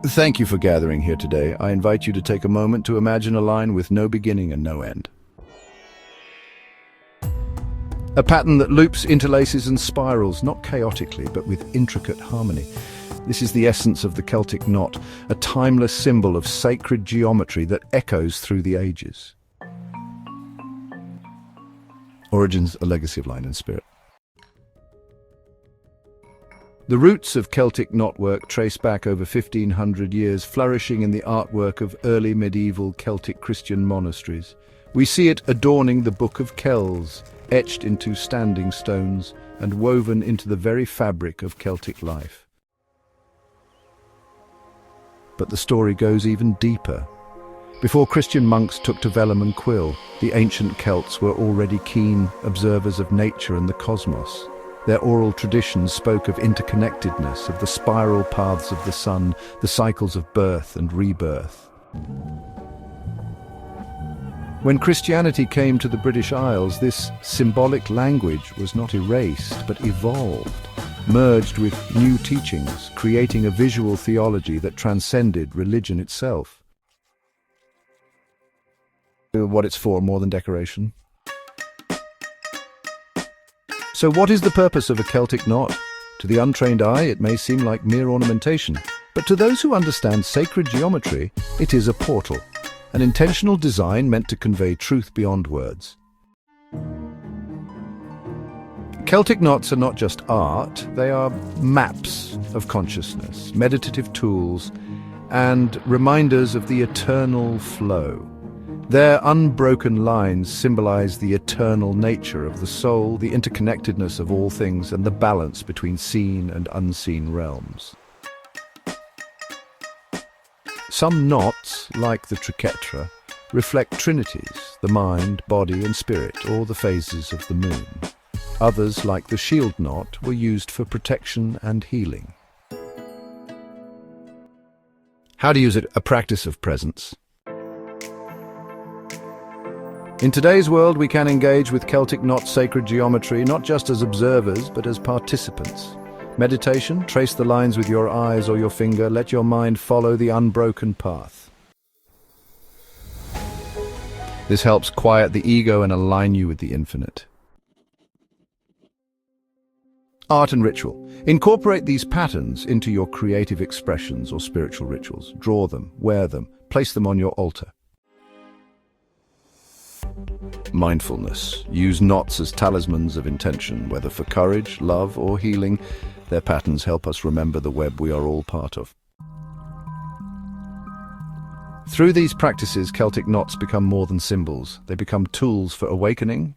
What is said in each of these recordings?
Thank you for gathering here today. I invite you to take a moment to imagine a line with no beginning and no end. A pattern that loops, interlaces and spirals, not chaotically, but with intricate harmony. This is the essence of the Celtic knot, a timeless symbol of sacred geometry that echoes through the ages. Origins, a legacy of line and spirit. The roots of Celtic knotwork trace back over 1500 years, flourishing in the artwork of early medieval Celtic Christian monasteries. We see it adorning the Book of Kells, etched into standing stones and woven into the very fabric of Celtic life. But the story goes even deeper. Before Christian monks took to vellum and quill, the ancient Celts were already keen observers of nature and the cosmos. Their oral traditions spoke of interconnectedness, of the spiral paths of the sun, the cycles of birth and rebirth. When Christianity came to the British Isles, this symbolic language was not erased, but evolved, merged with new teachings, creating a visual theology that transcended religion itself. What it's for, more than decoration. So what is the purpose of a Celtic knot? To the untrained eye, it may seem like mere ornamentation, but to those who understand sacred geometry, it is a portal, an intentional design meant to convey truth beyond words. Celtic knots are not just art, they are maps of consciousness, meditative tools, and reminders of the eternal flow. Their unbroken lines symbolize the eternal nature of the soul, the interconnectedness of all things, and the balance between seen and unseen realms. Some knots, like the triquetra, reflect trinities, the mind, body and spirit, or the phases of the moon. Others, like the shield knot, were used for protection and healing. How to use it, a practice of presence. In today's world, we can engage with Celtic knot sacred geometry not just as observers, but as participants. Meditation, trace the lines with your eyes or your finger, let your mind follow the unbroken path. This helps quiet the ego and align you with the infinite. Art and ritual. Incorporate these patterns into your creative expressions or spiritual rituals. Draw them, wear them, place them on your altar. Mindfulness. Use knots as talismans of intention, whether for courage, love, or healing. Their patterns help us remember the web we are all part of. Through these practices, Celtic knots become more than symbols. They become tools for awakening.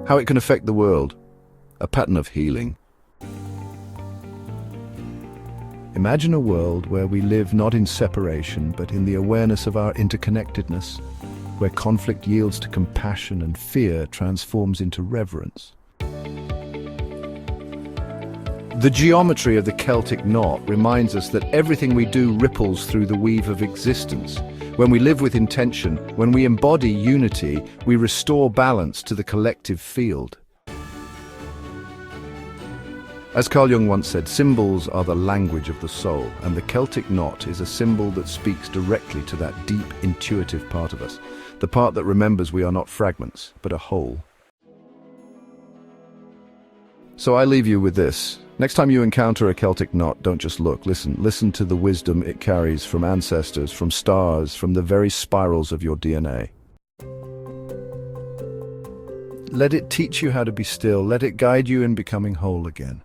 How it can affect the world. A pattern of healing. Imagine a world where we live not in separation, but in the awareness of our interconnectedness, where conflict yields to compassion and fear transforms into reverence. The geometry of the Celtic knot reminds us that everything we do ripples through the weave of existence. When we live with intention, when we embody unity, we restore balance to the collective field. As Carl Jung once said, symbols are the language of the soul, and the Celtic knot is a symbol that speaks directly to that deep, intuitive part of us, the part that remembers we are not fragments, but a whole. So I leave you with this. Next time you encounter a Celtic knot, don't just look, listen. Listen to the wisdom it carries from ancestors, from stars, from the very spirals of your DNA. Let it teach you how to be still. Let it guide you in becoming whole again.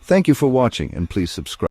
Thank you for watching, and please subscribe.